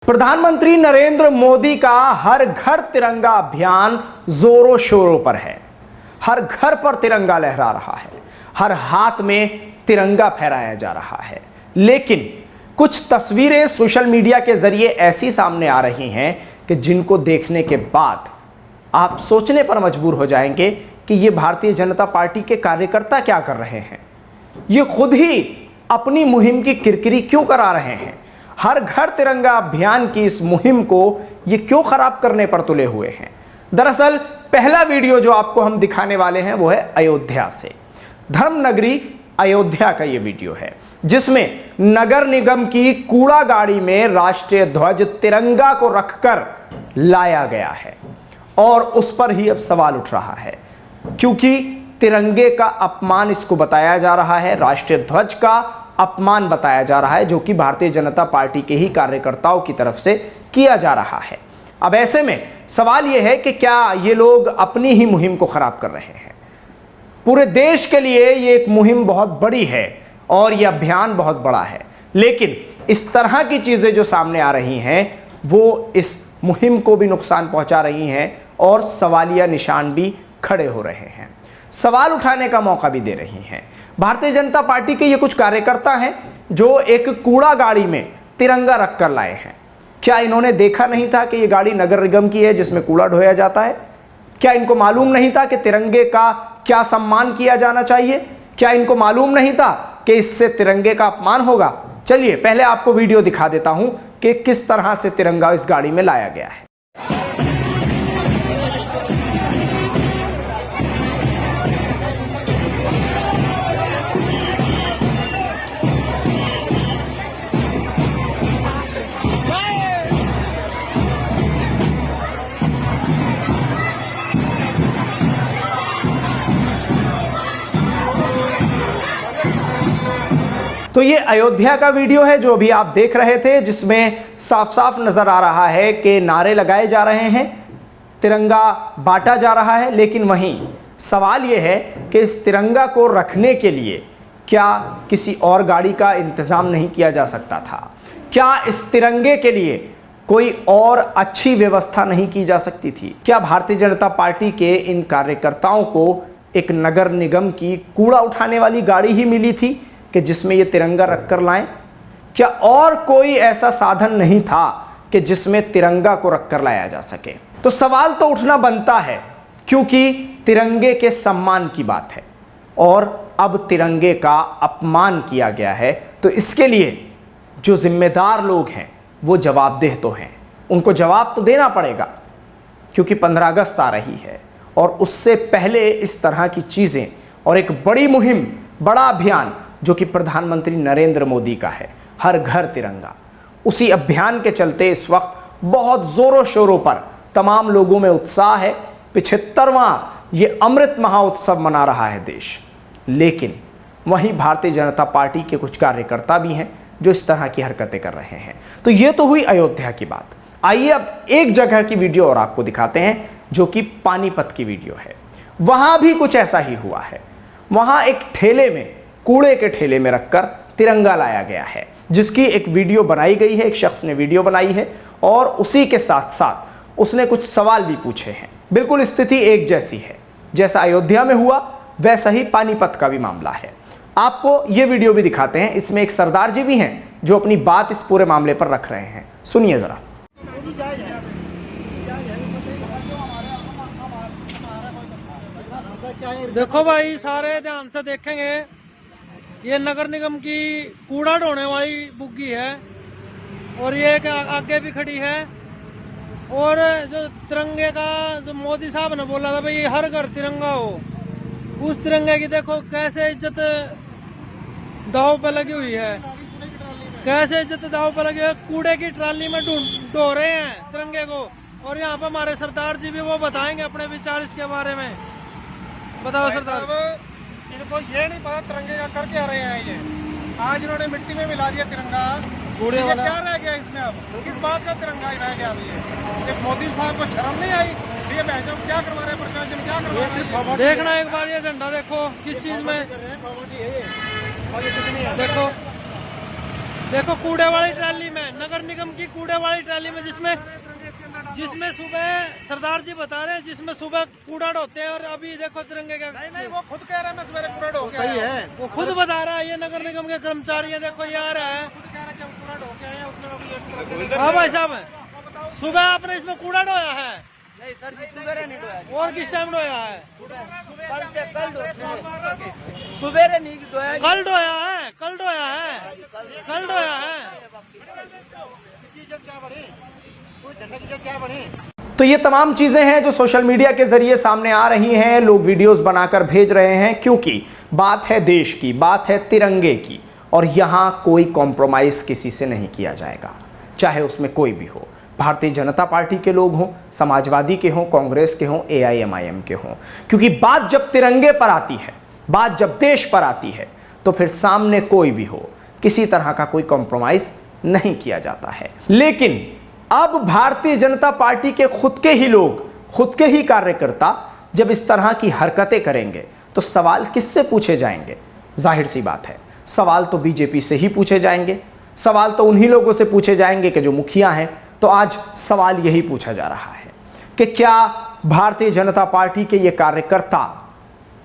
प्रधानमंत्री नरेंद्र मोदी का हर घर तिरंगा अभियान जोरों शोरों पर है। हर घर पर तिरंगा लहरा रहा है, हर हाथ में तिरंगा फहराया जा रहा है। लेकिन कुछ तस्वीरें सोशल मीडिया के जरिए ऐसी सामने आ रही हैं कि जिनको देखने के बाद आप सोचने पर मजबूर हो जाएंगे कि ये भारतीय जनता पार्टी के कार्यकर्ता क्या कर रहे हैं। ये खुद ही अपनी मुहिम की किरकिरी क्यों करा रहे हैं। हर घर तिरंगा अभियान की इस मुहिम को ये क्यों खराब करने पर तुले हुए हैं। दरअसल पहला वीडियो जो आपको हम दिखाने वाले हैं वो है अयोध्या से। धर्मनगरी अयोध्या का ये वीडियो है जिसमें नगर निगम की कूड़ा गाड़ी में राष्ट्रीय ध्वज तिरंगा को रखकर लाया गया है और उस पर ही अब सवाल उठ रहा है क्योंकि तिरंगे का अपमान इसको बताया जा रहा है, राष्ट्रीय ध्वज का अपमान बताया जा रहा है जो कि भारतीय जनता पार्टी के ही कार्यकर्ताओं की तरफ से किया जा रहा है। अब ऐसे में सवाल यह है कि क्या ये लोग अपनी ही मुहिम को खराब कर रहे हैं। पूरे देश के लिए ये एक मुहिम बहुत बड़ी है और यह अभियान बहुत बड़ा है, लेकिन इस तरह की चीजें जो सामने आ रही हैं वो इस मुहिम को भी नुकसान पहुंचा रही हैं और सवालिया निशान भी खड़े हो रहे हैं, सवाल उठाने का मौका भी दे रही हैं। भारतीय जनता पार्टी के ये कुछ कार्यकर्ता हैं जो एक कूड़ा गाड़ी में तिरंगा रखकर लाए हैं। क्या इन्होंने देखा नहीं था कि ये गाड़ी नगर निगम की है जिसमें कूड़ा ढोया जाता है? क्या इनको मालूम नहीं था कि तिरंगे का क्या सम्मान किया जाना चाहिए? क्या इनको मालूम नहीं था कि इससे तिरंगे का अपमान होगा? चलिए पहले आपको वीडियो दिखा देता हूं कि किस तरह से तिरंगा इस गाड़ी में लाया गया है। तो ये अयोध्या का वीडियो है जो अभी आप देख रहे थे, जिसमें साफ साफ नजर आ रहा है कि नारे लगाए जा रहे हैं, तिरंगा बांटा जा रहा है। लेकिन वहीं सवाल ये है कि इस तिरंगा को रखने के लिए क्या किसी और गाड़ी का इंतजाम नहीं किया जा सकता था? क्या इस तिरंगे के लिए कोई और अच्छी व्यवस्था नहीं की जा सकती थी? क्या भारतीय जनता पार्टी के इन कार्यकर्ताओं को एक नगर निगम की कूड़ा उठाने वाली गाड़ी ही मिली थी कि जिसमें ये तिरंगा रखकर लाएं? क्या और कोई ऐसा साधन नहीं था कि जिसमें तिरंगा को रखकर लाया जा सके? तो सवाल तो उठना बनता है क्योंकि तिरंगे के सम्मान की बात है और अब तिरंगे का अपमान किया गया है। तो इसके लिए जो जिम्मेदार लोग हैं वो जवाबदेह तो हैं, उनको जवाब तो देना पड़ेगा क्योंकि 15 अगस्त आ रही है और उससे पहले इस तरह की चीज़ें और एक बड़ी मुहिम, बड़ा अभियान जो कि प्रधानमंत्री नरेंद्र मोदी का है, हर घर तिरंगा, उसी अभियान के चलते इस वक्त बहुत जोरों शोरों पर तमाम लोगों में उत्साह है। 75वां ये अमृत महोत्सव मना रहा है देश। लेकिन वहीं भारतीय जनता पार्टी के कुछ कार्यकर्ता भी हैं जो इस तरह की हरकतें कर रहे हैं। तो ये तो हुई अयोध्या की बात। आइए अब एक जगह की वीडियो और आपको दिखाते हैं जो कि पानीपत की वीडियो है। वहां भी कुछ ऐसा ही हुआ है। वहां एक ठेले में, कूड़े के ठेले में रखकर तिरंगा लाया गया है जिसकी एक वीडियो बनाई गई है, एक शख्स ने वीडियो बनाई है और उसी के साथ साथ उसने कुछ सवाल भी पूछे हैं। बिल्कुल स्थिति एक जैसी है, जैसा अयोध्या में हुआ वैसा ही पानीपत का भी मामला है। आपको ये वीडियो भी दिखाते हैं। इसमें एक सरदार जी भी हैं जो अपनी बात इस पूरे मामले पर रख रहे हैं, सुनिए जरा। देखो भाई, सारे ध्यान से देखेंगे, ये नगर निगम की कूड़ा ढोने वाली बुग्गी है और ये आगे भी खड़ी है। और जो तिरंगे का जो मोदी साहब ने बोला था भाई हर घर तिरंगा हो, उस तिरंगे की देखो कैसे इज्जत दाव पे लगी हुई है, कैसे इज्जत दाव पे लगी है। कूड़े की ट्राली में ढो रहे हैं तिरंगे को। और यहाँ पे हमारे सरदार जी भी वो बताएंगे अपने विचार इसके बारे में। बताओ सरदार। इनको ये नहीं पता तिरंगे का कर क्या रहे हैं। ये आज इन्होंने मिट्टी में मिला दिया तिरंगा, कूड़े वाला क्या रह गया इसमें? अब किस बात का तिरंगा रह गया? अभी ये मोदी साहब को शर्म नहीं आई? ये बहनों क्या करवा रहे हैं, प्रशासन क्या करवा रहे हैं? देखना एक बार ये झंडा देखो किस चीज में, देखो देखो कूड़े वाली ट्राली में, नगर निगम की कूड़े वाली ट्राली में, जिसमें सुबह सरदार जी बता रहे हैं जिसमें सुबह कूड़ा ढोते हैं, और अभी देखो तिरंगे का। नहीं वो खुद कह रहा है मैं सवेरे कूड़ा ढो के सही है, वो खुद बता रहा है, ये नगर निगम के कर्मचारी है, देखो ये आ रहा है। खुद कह रहा है जब कूड़ा ढो के आए हैं उसमें। हाँ भाई साहब, सुबह आपने इसमें कूड़ा ढोया है? नहीं सर जी सवेरे नहीं ढोया। और किस टाइम ढोया है? सवेरे नहीं ढोया। कल ढोया है, कल ढोया है, कल ढोया है। क्या बने? तो ये तमाम चीजें हैं जो सोशल मीडिया के जरिए सामने आ रही हैं, लोग वीडियोस बनाकर भेज रहे हैं, क्योंकि बात है देश की, बात है तिरंगे की, और यहां कोई कॉम्प्रोमाइज किसी से नहीं किया जाएगा, चाहे उसमें कोई भी हो। भारतीय जनता पार्टी के लोग हों, समाजवादी के हों, कांग्रेस के हों, AIMIM के हों, क्योंकि बात जब तिरंगे पर आती है, बात जब देश पर आती है, तो फिर सामने कोई भी हो, किसी तरह का कोई कॉम्प्रोमाइज नहीं किया जाता है। लेकिन अब भारतीय जनता पार्टी के खुद के ही लोग, खुद के ही कार्यकर्ता जब इस तरह की हरकतें करेंगे तो सवाल किससे पूछे जाएंगे? जाहिर सी बात है, सवाल तो बीजेपी से ही पूछे जाएंगे, सवाल तो उन्हीं लोगों से पूछे जाएंगे कि जो मुखिया हैं। तो आज सवाल यही पूछा जा रहा है कि क्या भारतीय जनता पार्टी के ये कार्यकर्ता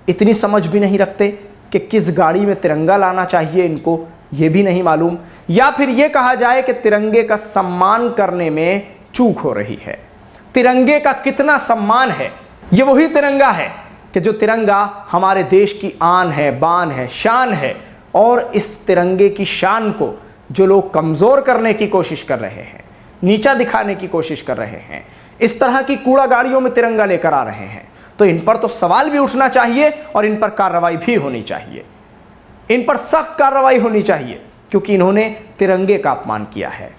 इतनी समझ भी नहीं रखते कि किस गाड़ी में तिरंगा लाना चाहिए, इनको ये भी नहीं मालूम, या फिर ये कहा जाए कि तिरंगे का सम्मान करने में चूक हो रही है। तिरंगे का कितना सम्मान है? ये वही तिरंगा है कि जो तिरंगा हमारे देश की आन है, बान है, शान है, और इस तिरंगे की शान को जो लोग कमजोर करने की कोशिश कर रहे हैं, नीचा दिखाने की कोशिश कर रहे हैं, इस तरह की कूड़ा गाड़ियों में तिरंगा लेकर आ रहे हैं, तो इन पर तो सवाल भी उठना चाहिए और इन पर कार्रवाई भी होनी चाहिए, इन पर सख्त कार्रवाई होनी चाहिए, क्योंकि इन्होंने तिरंगे का अपमान किया है।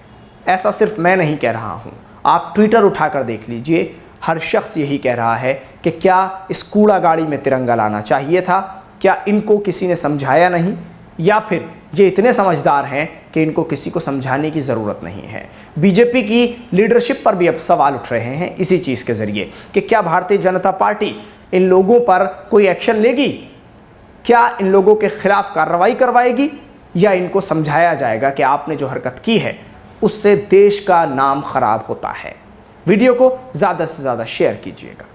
ऐसा सिर्फ मैं नहीं कह रहा हूं, आप ट्विटर उठाकर देख लीजिए, हर शख्स यही कह रहा है कि क्या इस कूड़ा गाड़ी में तिरंगा लाना चाहिए था, क्या इनको किसी ने समझाया नहीं, या फिर ये इतने समझदार हैं कि इनको किसी को समझाने की ज़रूरत नहीं है। बीजेपी की लीडरशिप पर भी अब सवाल उठ रहे हैं इसी चीज़ के ज़रिए कि क्या भारतीय जनता पार्टी इन लोगों पर कोई एक्शन लेगी, क्या इन लोगों के खिलाफ कार्रवाई करवाएगी, या इनको समझाया जाएगा कि आपने जो हरकत की है उससे देश का नाम खराब होता है। वीडियो को ज़्यादा से ज़्यादा शेयर कीजिएगा।